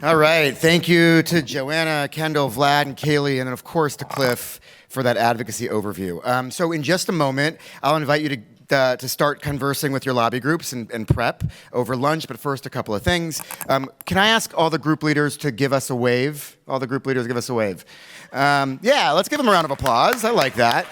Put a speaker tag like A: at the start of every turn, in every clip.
A: All right. Thank you to Joanna, Kendall, Vlad, and Kaylee, and then, of course, to Cliff for that advocacy overview. So in just a moment, I'll invite you to start conversing with your lobby groups and prep over lunch, but first, a couple of things. Can I ask all the group leaders to give us a wave? All the group leaders give us a wave. Yeah, let's give them a round of applause. I like that.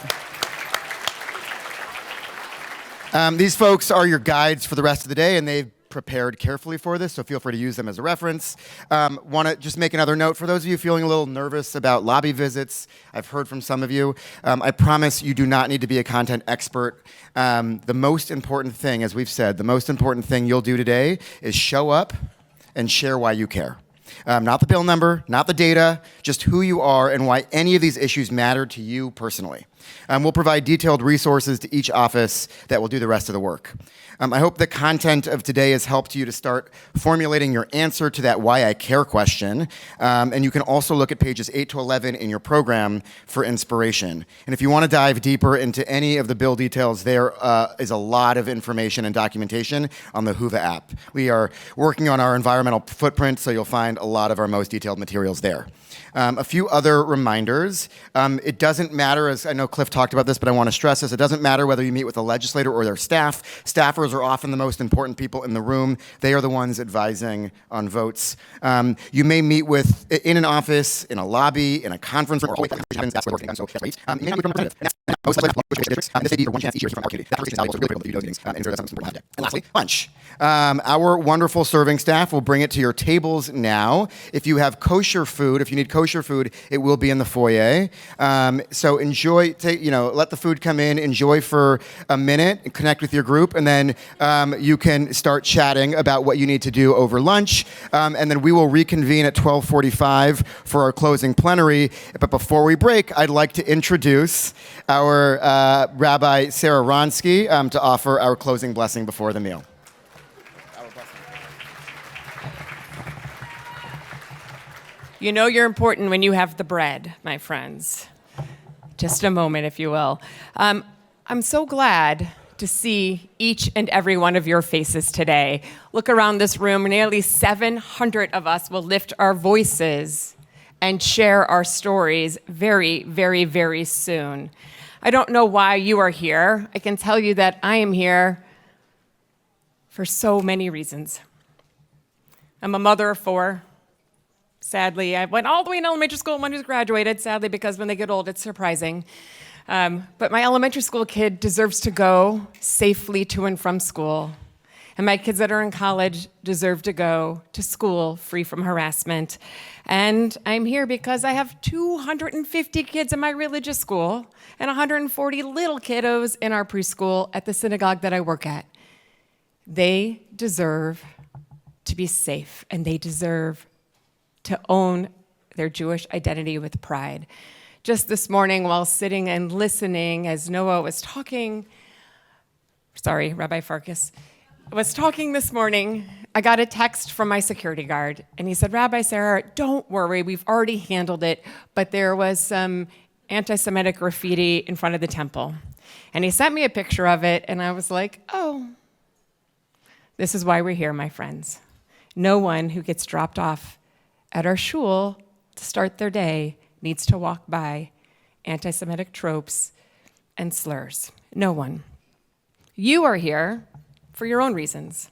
A: These folks are your guides for the rest of the day, and they've prepared carefully for this, so feel free to use them as a reference. Want to just make another note for those of you feeling a little nervous about lobby visits. I've heard from some of you. I promise you do not need to be a content expert. The most important thing, as we've said, the most important thing you'll do today is show up and share why you care. Not the bill number, not the data, just who you are and why any of these issues matter to you personally. We'll provide detailed resources to each office that will do the rest of the work. I hope the content of today has helped you to start formulating your answer to that why I care question. And you can also look at pages 8 to 11 in your program for inspiration. And if you want to dive deeper into any of the bill details, there is a lot of information and documentation on the Whova app. We are working on our environmental footprint, so you'll find a lot of our most detailed materials there. A few other reminders. It doesn't matter, as I know Cliff talked about this, but I want to stress this, it doesn't matter whether you meet with a legislator or their staff. Staffers are often the most important people in the room. They are the ones advising on votes. You may meet with, in an office, in a lobby, in a conference room, or that's where working. So that's right. You may not be representative. This may be your one chance each year from our community. That conversation is valuable, so really critical that you do those meetings, and so that's something we'll have to. And lastly, lunch. Our wonderful serving staff will bring it to your tables now. If you have kosher food, if you need kosher food, it will be in the foyer. So enjoy, let the food come in, enjoy for a minute, connect with your group, and then you can start chatting about what you need to do over lunch. And then we will reconvene at 12:45 for our closing plenary. But before we break, I'd like to introduce our Rabbi Sarah Hronsky to offer our closing blessing before the meal.
B: You know you're important when you have the bread, my friends. Just a moment, if you will. I'm so glad to see each and every one of your faces today. Look around this room, nearly 700 of us will lift our voices and share our stories very, very, very soon. I don't know why you are here. I can tell you that I am here for so many reasons. I'm a mother of 4. Sadly, I went all the way in elementary school when I was graduated, sadly, because when they get old, it's surprising. But my elementary school kid deserves to go safely to and from school. And my kids that are in college deserve to go to school free from harassment. And I'm here because I have 250 kids in my religious school and 140 little kiddos in our preschool at the synagogue that I work at. They deserve to be safe, and they deserve to own their Jewish identity with pride. Just this morning, while sitting and listening as Noah was talking, Rabbi Farkas was talking this morning, I got a text from my security guard, and he said, Rabbi Sarah, don't worry, we've already handled it, but there was some anti-Semitic graffiti in front of the temple. And he sent me a picture of it, and I was like, oh, this is why we're here, my friends. No one who gets dropped off at our shul to start their day needs to walk by anti-Semitic tropes and slurs. No one. You are here for your own reasons.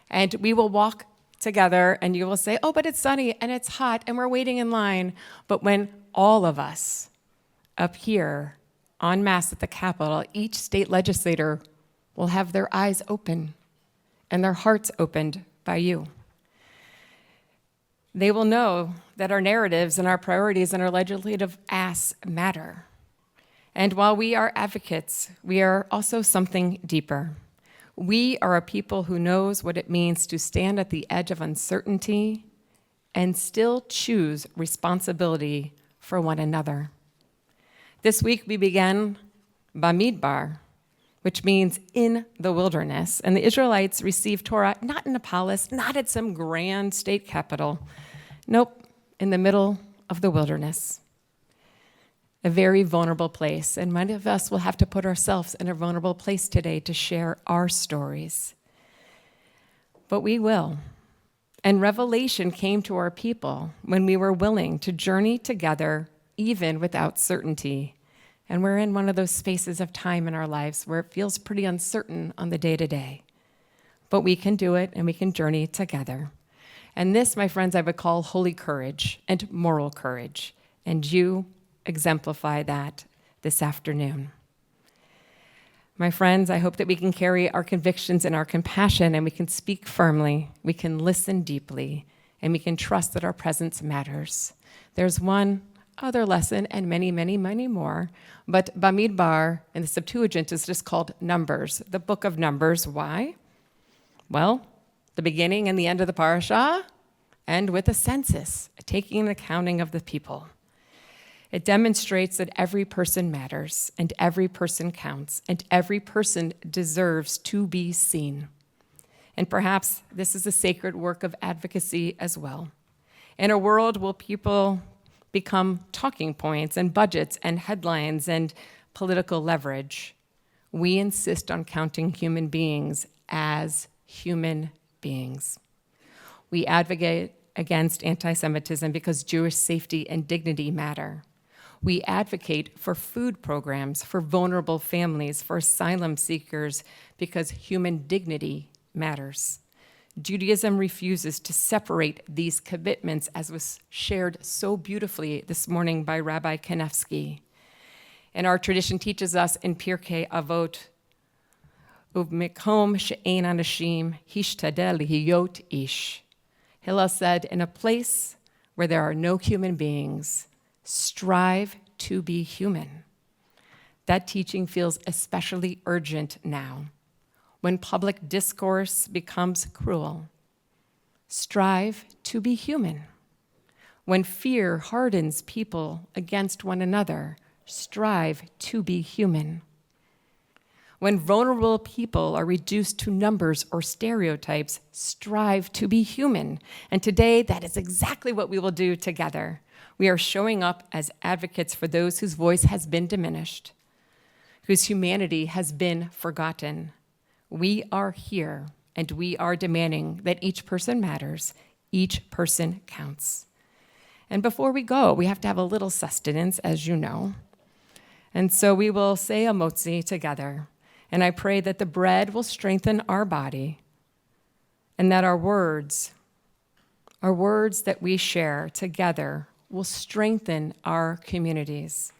B: And we will walk together and you will say, oh, but it's sunny and it's hot and we're waiting in line. But when all of us up here en masse at the Capitol, each state legislator will have their eyes open and their hearts opened by you. They will know that our narratives and our priorities and our legislative asks matter. And while we are advocates, we are also something deeper. We are a people who knows what it means to stand at the edge of uncertainty and still choose responsibility for one another. This week we began Bamidbar, which means in the wilderness. And the Israelites received Torah not in a palace, not at some grand state capital. Nope, in the middle of the wilderness. A very vulnerable place. And many of us will have to put ourselves in a vulnerable place today to share our stories. But we will. And revelation came to our people when we were willing to journey together, even without certainty. And we're in one of those spaces of time in our lives where it feels pretty uncertain on the day-to-day. But we can do it, and we can journey together. And this, my friends, I would call holy courage and moral courage. And you exemplify that this afternoon. My friends, I hope that we can carry our convictions and our compassion, and we can speak firmly, we can listen deeply, and we can trust that our presence matters. There's one other lesson, and many, many, many more, but Bamidbar in the Septuagint is just called Numbers, the book of Numbers. Why? Well, the beginning and the end of the parasha end with a census, taking an accounting of the people. It demonstrates that every person matters, and every person counts, and every person deserves to be seen. And perhaps this is a sacred work of advocacy as well. In a world where people become talking points and budgets and headlines and political leverage, we insist on counting human beings as human beings. We advocate against anti-Semitism because Jewish safety and dignity matter. We advocate for food programs for vulnerable families, for asylum seekers, because human dignity matters. Judaism refuses to separate these commitments, as was shared so beautifully this morning by Rabbi Kanevsky. And our tradition teaches us in Pirkei Avot, Uvmikom she'ein anashim hishtadel lihiyot ish. Hillel said, in a place where there are no human beings, strive to be human. That teaching feels especially urgent now, when public discourse becomes cruel. Strive to be human. When fear hardens people against one another, strive to be human. When vulnerable people are reduced to numbers or stereotypes, strive to be human. And today, that is exactly what we will do together. We are showing up as advocates for those whose voice has been diminished, whose humanity has been forgotten. We are here, and we are demanding that each person matters, each person counts. And before we go, we have to have a little sustenance, as you know. And so we will say HaMotzi together. And I pray that the bread will strengthen our body, and that our words that we share together will strengthen our communities.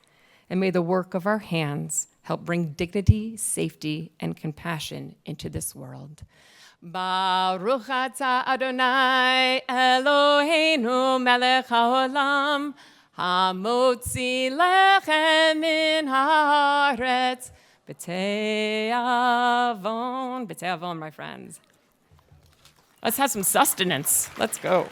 B: And may the work of our hands help bring dignity, safety, and compassion into this world. Baruch atah Adonai Eloheinu melech haolam, HaMotzi lechem min haaretz, B'te'avon, my friends. Let's have some sustenance. Let's go.